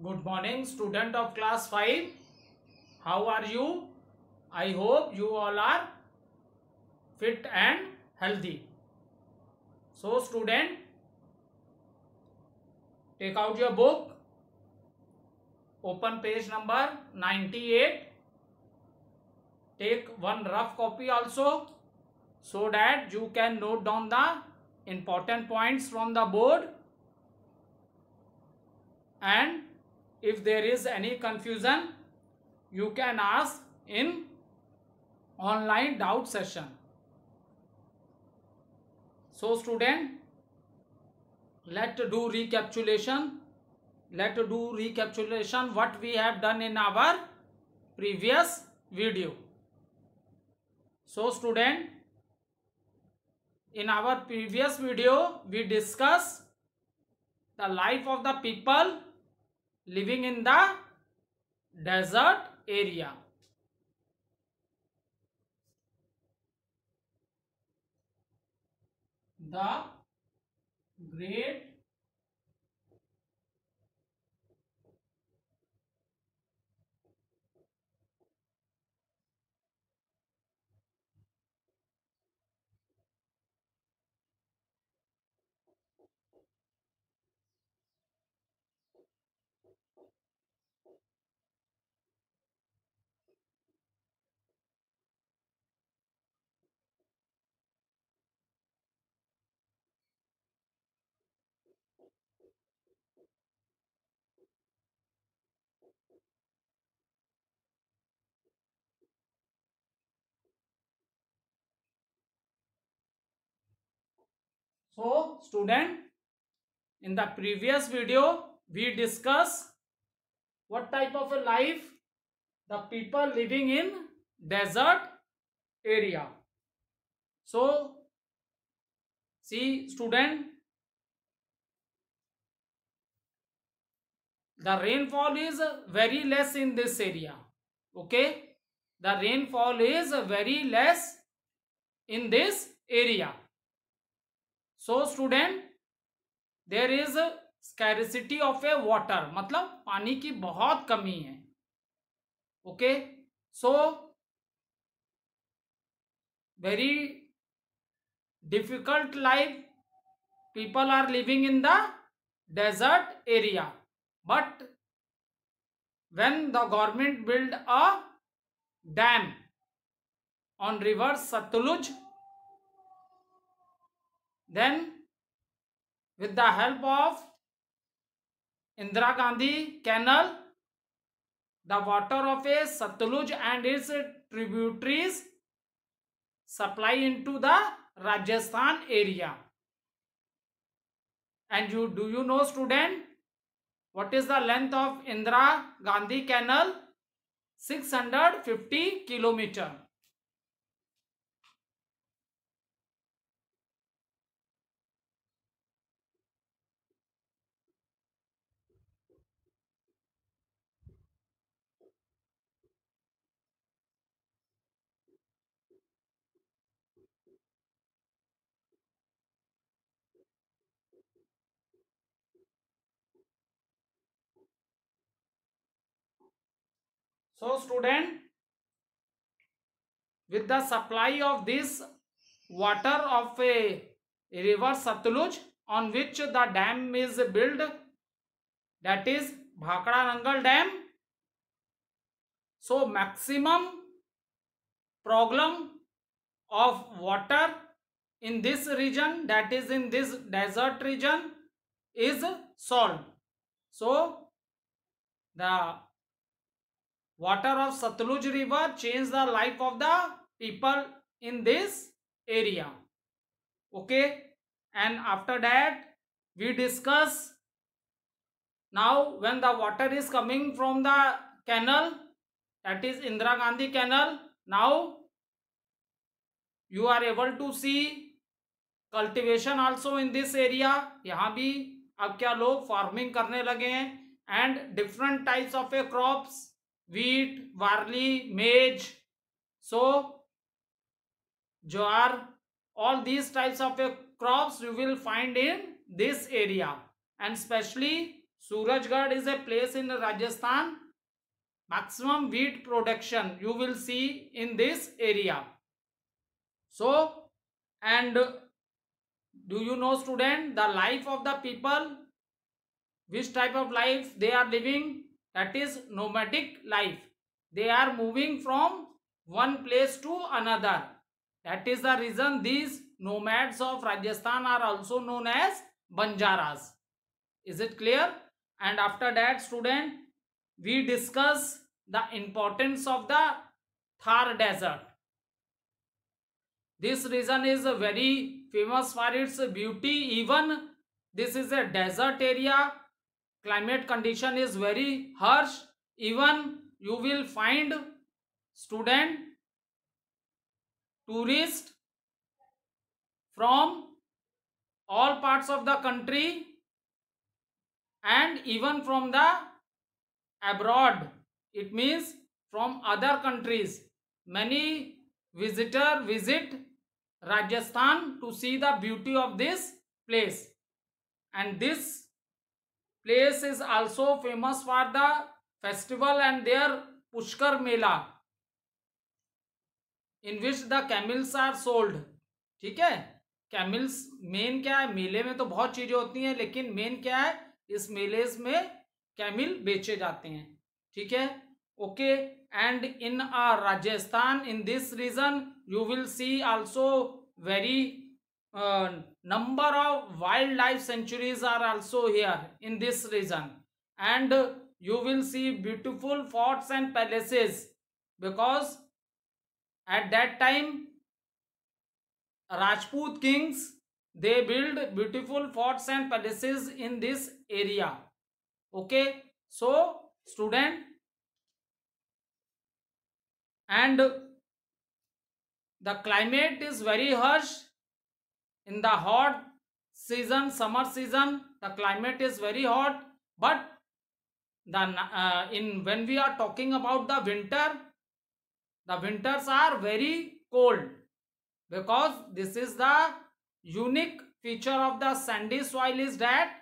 Good morning, student of class 5. How are you? I hope you all are fit and healthy. So, student, take out your book, open page number 98. Take one rough copy also so that you can note down the important points from the board, and if there is any confusion you can ask in online doubt session. So student, let's do recapitulation. What we have done in our previous video. So student, in our previous video we discussed the life of the people living in the desert area. The great So student, in the previous video we discussed what type of a life the people living in desert area. So see student, the rainfall is very less in this area. Okay, the rainfall is very less in this area. So student, there is a scarcity of a water, मतलब पानी की बहुत कमी है. Okay, so very difficult life people are living in the desert area, but when the government built a dam on river Satluj, then with the help of Indira Gandhi Canal, the water of a Satluj and its tributaries supply into the Rajasthan area. And do you know student, what is the length of Indira Gandhi Canal? 650 kilometer. So student, with the supply of this water of a river Satluj, on which the dam is built, that is Bhakra Nangal Dam. So maximum problem of water in this region, that is in this desert region, is solved. So the water of Satluj river changed the life of the people in this area. Okay, and after that we discuss now when the water is coming from the canal, that is Indira Gandhi Canal, now you are able to see cultivation also in this area. यहाँ भी अब क्या लोग farming करने लगे हैं, and different types of a crops, wheat, barley, maize, so jowar, all these types of a crops you will find in this area, and especially Surajgarh is a place in Rajasthan. Maximum wheat production you will see in this area. So, and do you know, student, the life of the people, which type of life they are living? That is nomadic life. They are moving from one place to another. That is the reason these nomads of Rajasthan are also known as Banjaras. Is it clear? And after that, student, we discuss the importance of the Thar desert. This region is very famous for its beauty. Even this is a desert area. Climate condition is very harsh. Even you will find student, tourist from all parts of the country and even from the abroad. It means from other countries. Many visitors visit Rajasthan to see the beauty of this place. And this place is also famous for the festival and their Pushkar Mela, in which the camels are sold. ठीक है, camels main क्या है, मेले में तो बहुत चीजें होती हैं, लेकिन मेन क्या है, इस मेले में कैमल बेचे जाते हैं. ठीक है, okay. And in Rajasthan, in this region you will see also very number of wildlife sanctuaries are also here in this region, and you will see beautiful forts and palaces, because at that time Rajput kings, they build beautiful forts and palaces in this area. Okay, so student, and the climate is very harsh. In the hot season, summer season, the climate is very hot. But when we are talking about the winter, the winters are very cold, because this is the unique feature of the sandy soil, is that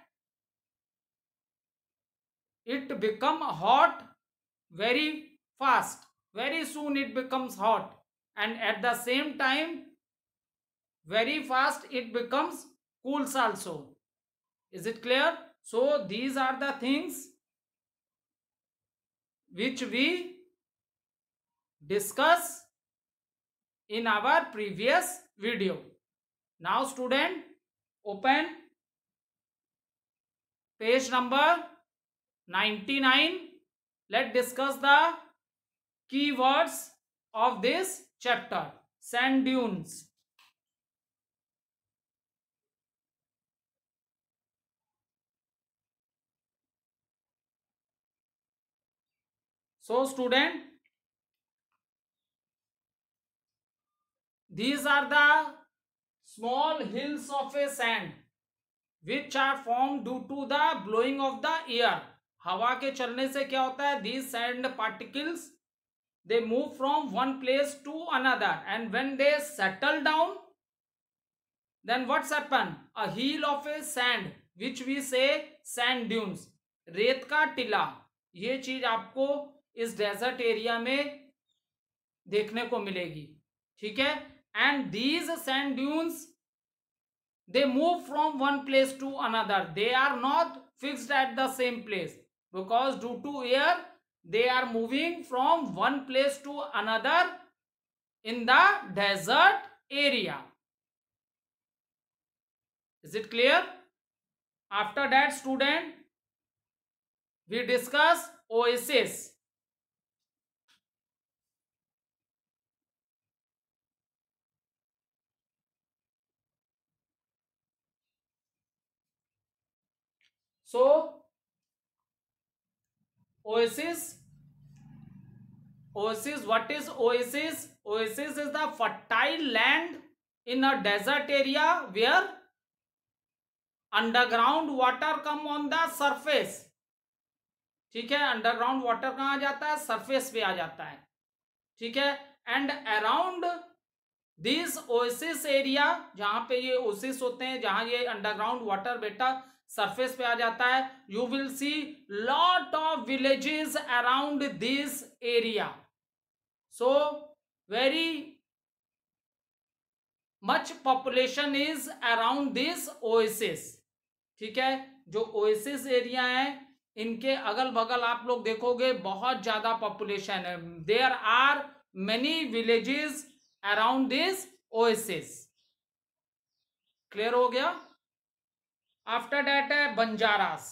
it become hot very fast. Very soon it becomes hot, and at the same time very fast it becomes cools also. Is it clear? So these are the things which we discuss in our previous video. Now student, open page number 99. Let's discuss the keywords of this chapter, sand dunes. So student, these are the small hills of a sand which are formed due to the blowing of the air. हवा के चलने से क्या होता है, these sand particles, they move from one place to another, and when they settle down, then what's happen? A hill of a sand, which we say sand dunes. रेत का टीला, ये चीज आपको इस डेजर्ट एरिया में देखने को मिलेगी. ठीक है, and these sand dunes, they move from one place to another. They are not fixed at the same place, because due to air they are moving from one place to another in the desert area. Is it clear? After that student, we discuss oasis. So oasis, what is oasis? Oasis is the fertile land in a desert area where underground water come on the surface. ठीक है, underground water कहाँ जाता है, surface पे आ जाता है. ठीक है, and around this oasis area, जहां पे ये ओसिस होते हैं, जहां ये अंडरग्राउंड वाटर बेटा सरफेस पे आ जाता है, you will see lot of villages around this area. So very much population is around this oasis. ठीक है, जो ओएसिस एरिया है इनके अगल बगल आप लोग देखोगे बहुत ज्यादा पॉपुलेशन है. There are many villages around this oasis. Clear हो गया. आफ्टर दैट है बंजारास.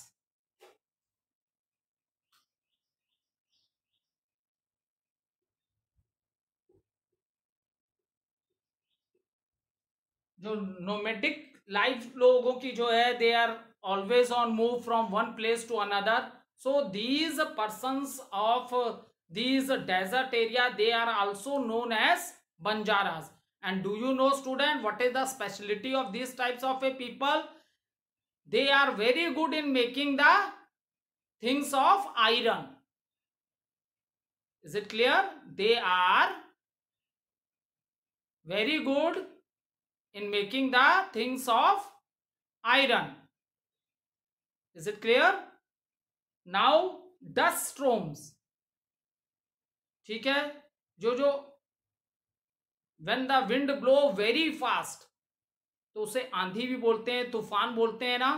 जो नोमेटिक लाइफ लोगों की जो है, they are always on move from one place to another. So these persons of these desert area, they are also known as banjaras. And do you know student what is the specialty of these types of a people? They are very good in making the things of iron. Is it clear? They are very good in making the things of iron. Is it clear? Now dust storms. ठीक है, जो जो when the wind blow very fast, तो उसे आंधी भी बोलते हैं, तूफान बोलते हैं ना.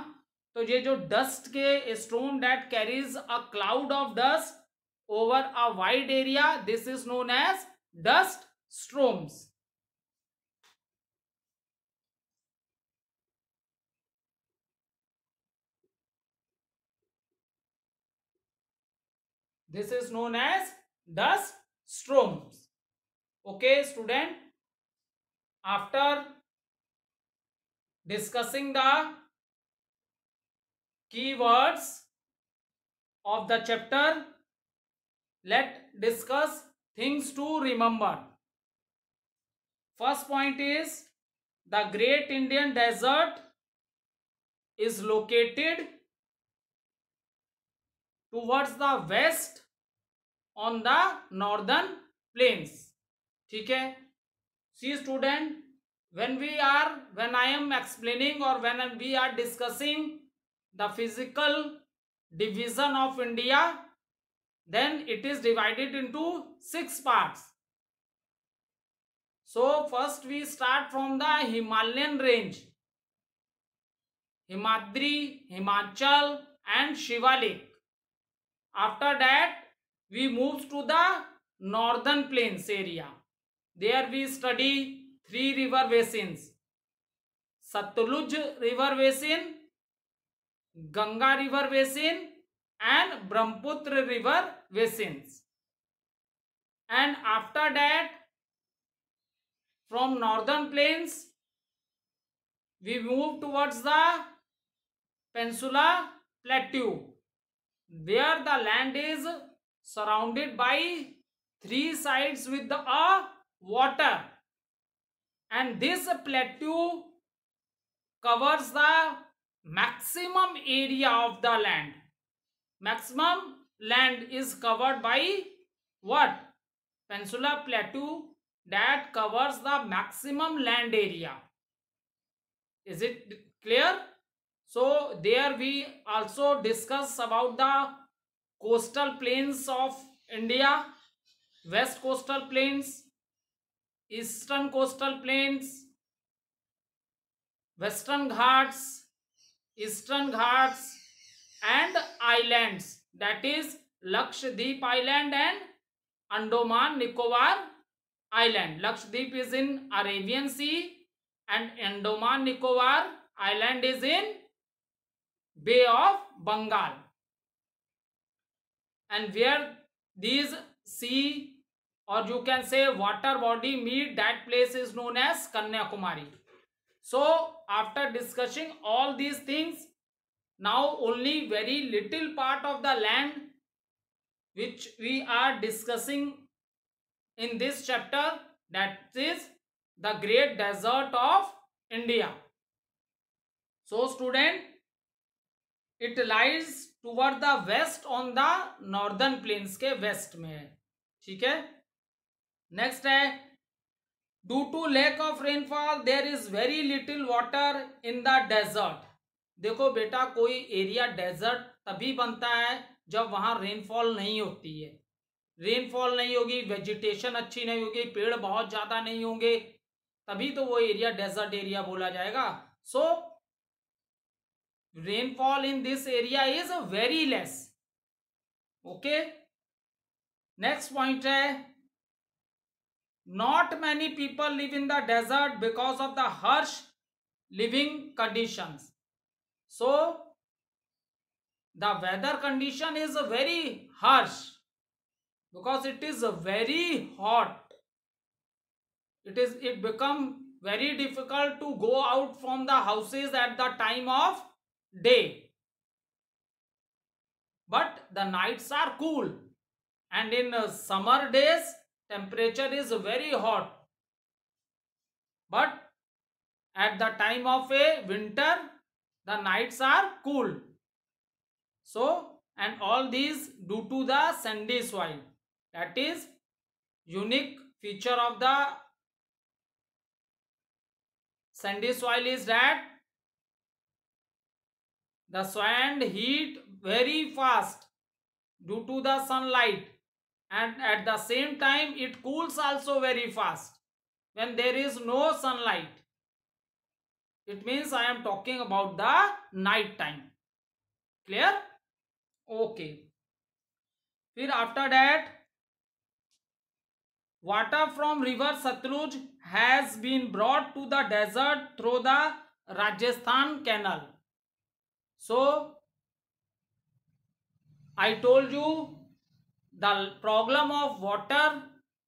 तो ये जो डस्ट के storm that carries a cloud of dust over a wide area, this is known as dust storms. This is known as dust storms. Okay student, after discussing the keywords of the chapter, let's discuss things to remember. First point is the Great Indian Desert is located towards the west on the northern plains. ठीक है. See student, when I am explaining or when we are discussing the physical division of India, then it is divided into 6 parts. So first we start from the Himalayan range, Himadri, Himachal and Shivalik. After that we move to the northern plains area. There we study 3 river basins: Satluj river basin, Ganga river basin and Brahmaputra river basins. And after that from northern plains we move towards the Peninsula Plateau, where the land is surrounded by 3 sides with the water, and this plateau covers the maximum area of the land. Maximum land is covered by what? Peninsula Plateau, that covers the maximum land area. Is it clear? So there we also discuss about the coastal plains of India: west coastal plains, eastern coastal plains, western ghats, eastern ghats and islands, that is Lakshadweep Island and Andaman Nicobar Island. Lakshadweep is in Arabian Sea and Andaman Nicobar Island is in Bay of Bengal. And where these sea or you can say water body meet, that place is known as Kanyakumari. So after discussing all these things, now only very little part of the land which we are discussing in this chapter, that is the Great Desert of India. So student, it lies toward the west on the northern plains के west में है. ठीक है. Next है, due to lack of rainfall there is very little water in the desert. देखो बेटा, कोई area desert तभी बनता है जब वहां रेनफॉल नहीं होती है। रेनफॉल नहीं होगी, वेजिटेशन अच्छी नहीं होगी, पेड़ बहुत ज्यादा नहीं होंगे, तभी तो वो एरिया डेजर्ट एरिया बोला जाएगा। So rainfall in this area is very less. Okay, next point है, not many people live in the desert because of the harsh living conditions. So the weather condition is very harsh because it is very hot. It become very difficult to go out from the houses at the time of day, but the nights are cool, and in summer days temperature is very hot, but at the time of a winter the nights are cool. So, and all these due to the sandy soil. That is unique feature of the sandy soil is that the sand heat very fast due to the sunlight, and at the same time it cools also very fast when there is no sunlight. It means I am talking about the night time. Clear? Okay. फिर after that, water from river Satluj has been brought to the desert through the Rajasthan canal. So I told you the problem of water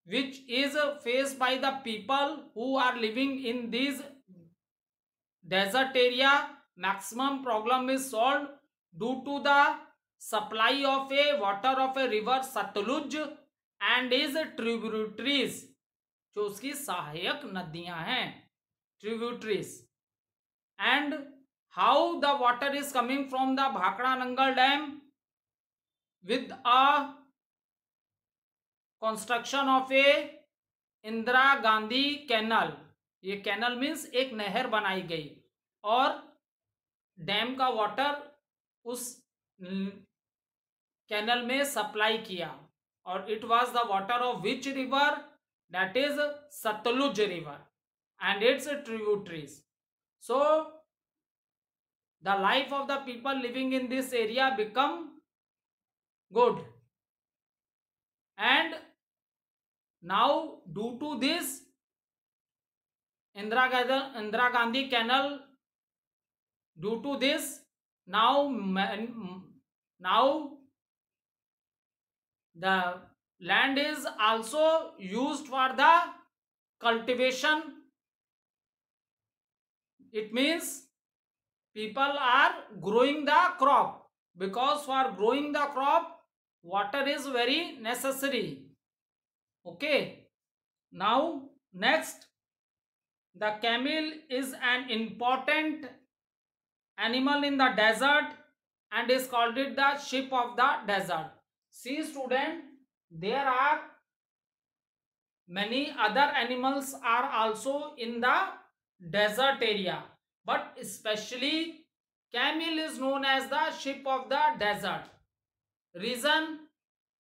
which is faced by the people who are living in this desert area. Maximum problem is solved due to the supply of a water of a river Satluj and is tributaries, जो उसकी सहायक नदियां हैं, tributaries. And how the water is coming from the Bhakra Nangal dam with a construction of a Indira Gandhi canal. ये canal means एक नहर बनाई गई और डैम का वाटर उस कैनल में सप्लाई किया, और it was the water of which river? That is Sutlej river and its tributaries. So the life of the people living in this area become good, and now due to this Indira Gandhi canal, due to this now the land is also used for the cultivation. It means people are growing the crop, because for growing the crop water is very necessary. Okay, now next, the camel is an important animal in the desert and is called it the sheep of the desert. See student, there are many other animals are also in the desert area, but especially camel is known as the sheep of the desert. Reason,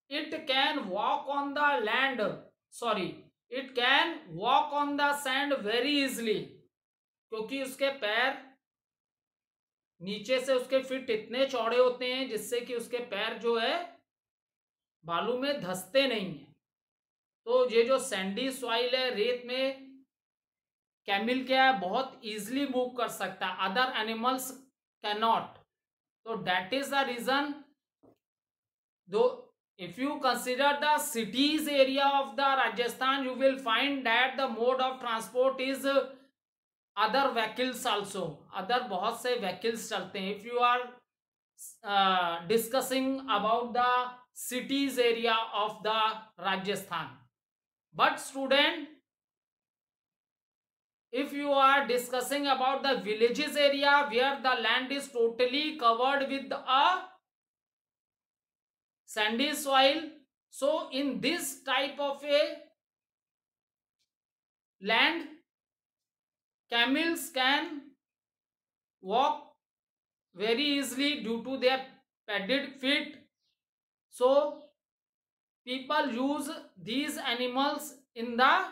it can walk on the land, it can walk on the sand very easily, क्योंकि उसके पैर नीचे से उसके fit इतने चौड़े होते हैं जिससे कि उसके पैर जो है बालू में धंसते नहीं है। तो ये जो सैंडी सॉइल है, रेत में कैमिल क्या है, बहुत इजीली मूव कर सकता है, अदर एनिमल्स कैन नॉट। तो दैट इज द रीजन, दो if you consider the cities area of the Rajasthan, you will find that the mode of transport is other vehicles also, other बहुत से vehicles चलते हैं। if you are discussing about the cities area of the Rajasthan, but student, if you are discussing about the villages area where the land is totally covered with a sandy soil, so in this type of a land camels can walk very easily due to their padded feet. So people use these animals in the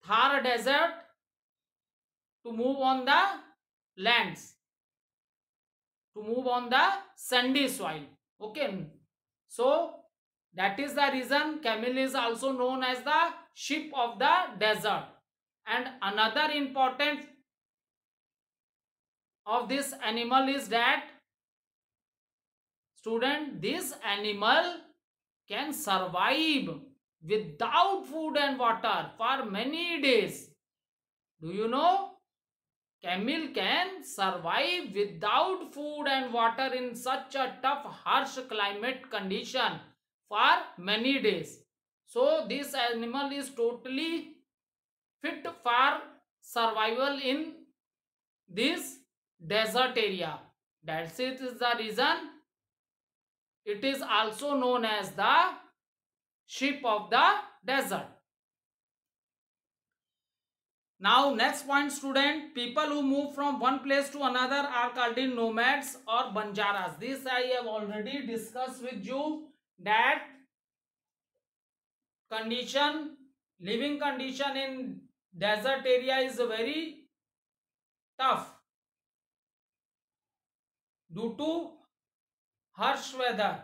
Thar desert to move on the lands, to move on the sandy soil. Okay, so that is the reason camel is also known as the sheep of the desert. And another important of this animal is that, student, this animal can survive without food and water for many days. Do you know? Camel can survive without food and water in such a tough, harsh climate condition for many days. So this animal is totally fit for survival in this desert area. That is the reason it is also known as the sheep of the desert. Now next point, student, people who move from one place to another are called in nomads or banjaras. This I have already discussed with you that condition, living condition in desert area is very tough due to harsh weather.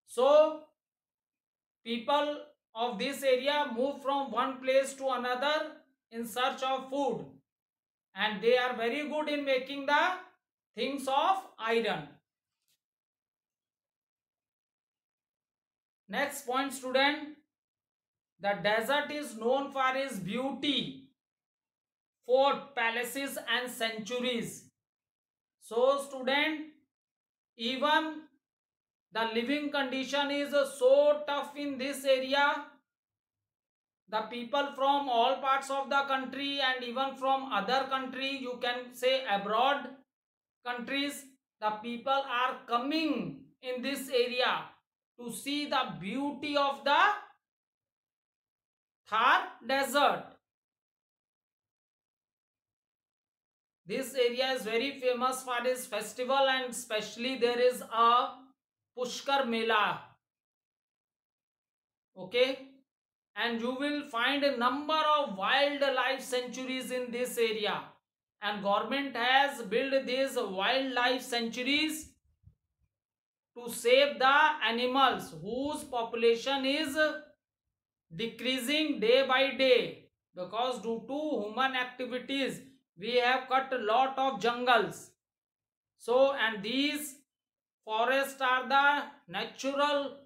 So people of this area move from one place to another in search of food, and they are very good in making the things of iron. Next point, student, the desert is known for its beauty, fort, palaces and sanctuaries. So student, even the living condition is so tough in this area. The people from all parts of the country and even from other country, you can say abroad countries, the people are coming in this area to see the beauty of the Thar desert. This area is very famous for its festival, and especially there is a Pushkar Mela. Okay, and you will find a number of wildlife sanctuaries in this area, and government has built these wildlife sanctuaries to save the animals whose population is decreasing day by day, because due to human activities we have cut a lot of jungles. So, and these forests are the natural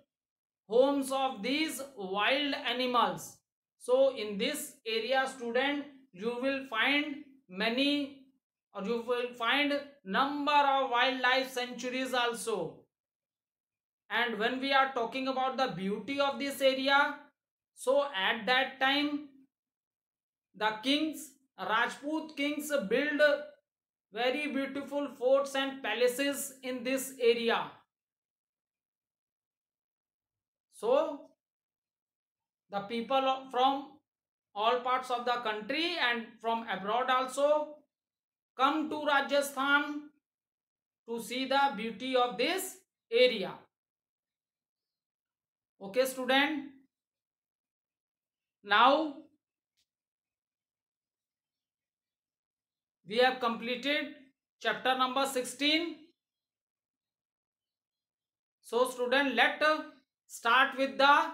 homes of these wild animals. So in this area, student, you will find many, or you will find number of wildlife sanctuaries also. And when we are talking about the beauty of this area, so at that time the kings, Rajput kings, build very beautiful forts and palaces in this area. So the people from all parts of the country and from abroad also come to Rajasthan to see the beauty of this area. Okay, student. Now we have completed chapter number 16. So student, let start with the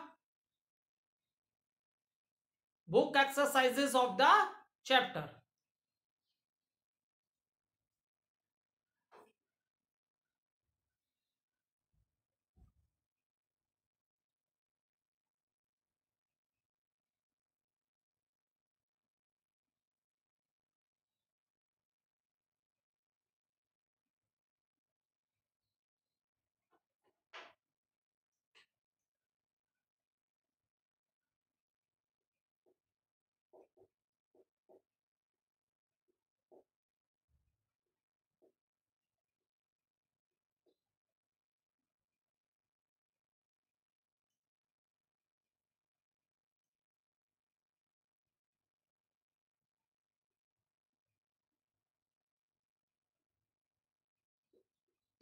book exercises of the chapter.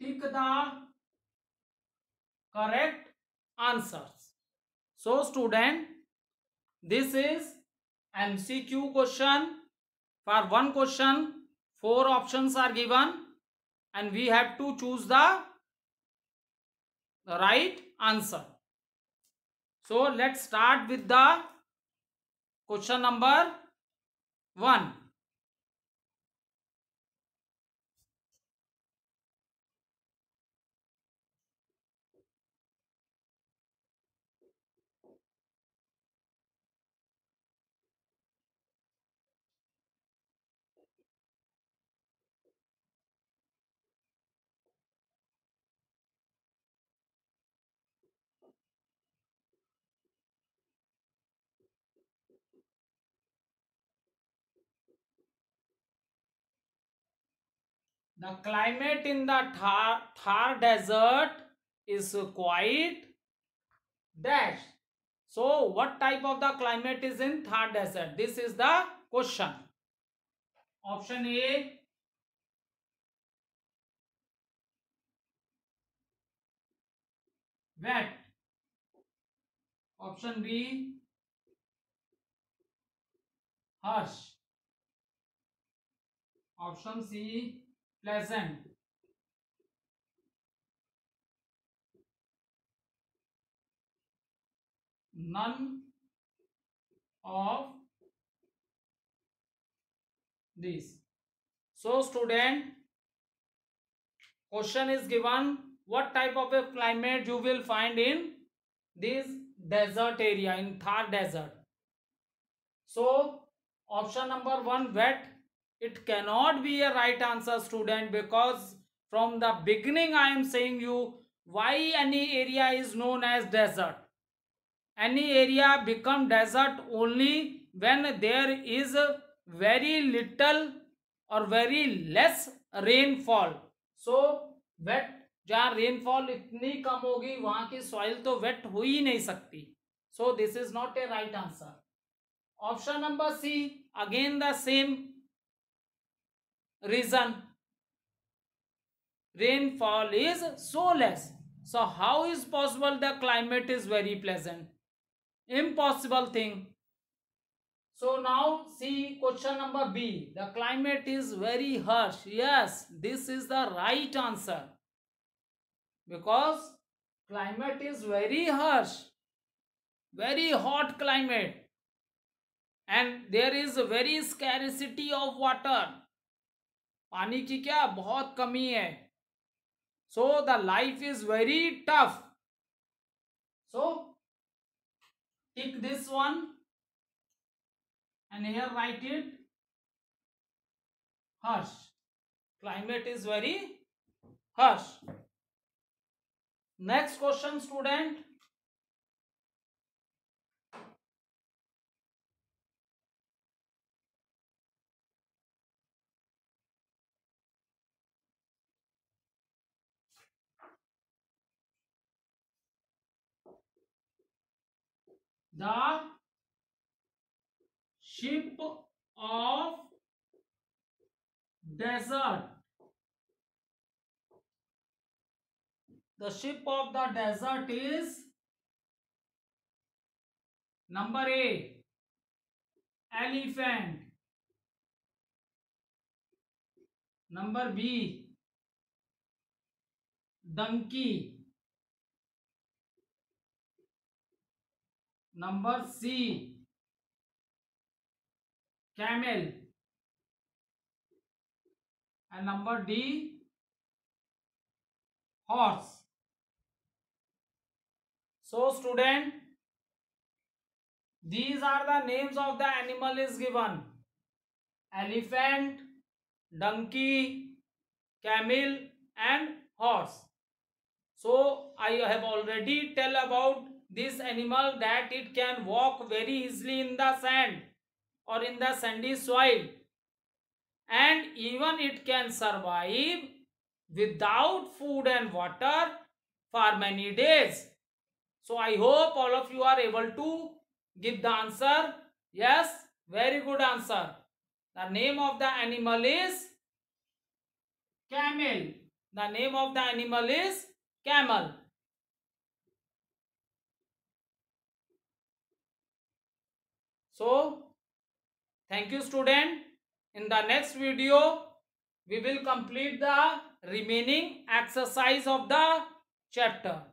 tick the correct answers. So student, this is MCQ question. For one question, 4 options are given and we have to choose the right answer. So let's start with the question number 1. The climate in the Thar desert is quite dash. So what type of the climate is in Thar desert? This is the question. Option A, wet. Option B, harsh. Option C, pleasant. None of these. So student, question is given, what type of a climate you will find in this desert area, in Thar desert. So option number 1, wet. It cannot be a right answer student, because from the beginning I am saying you why any area is known as desert. Any area become desert only when there is a very little or very less rainfall. So wet, जहाँ rainfall इतनी कम होगी वहां की soil तो wait हो ही नहीं सकती. So this is not a right answer. Option number C, again the same reason. Rainfall is so less. So how is possible the climate is very pleasant? Impossible thing. So now see question number B. The climate is very harsh. Yes, this is the right answer. Because climate is very harsh. Very hot climate. And there is a very scarcity of water. पानी की क्या बहुत कमी है. So the life is very tough. So tick this one and here write it harsh. Climate is very harsh. Next question student. The ship of desert. The ship of the desert is number A, elephant. Number B, donkey. Number C, camel. And number D, horse. So student, these are the names of the animal is given. Elephant, donkey, camel and horse. So I have already tell about this animal that it can walk very easily in the sand or in the sandy soil, and even it can survive without food and water for many days. So I hope all of you are able to give the answer. Yes, very good answer. The name of the animal is camel. The name of the animal is camel. So, thank you student. In the next video, we will complete the remaining exercise of the chapter.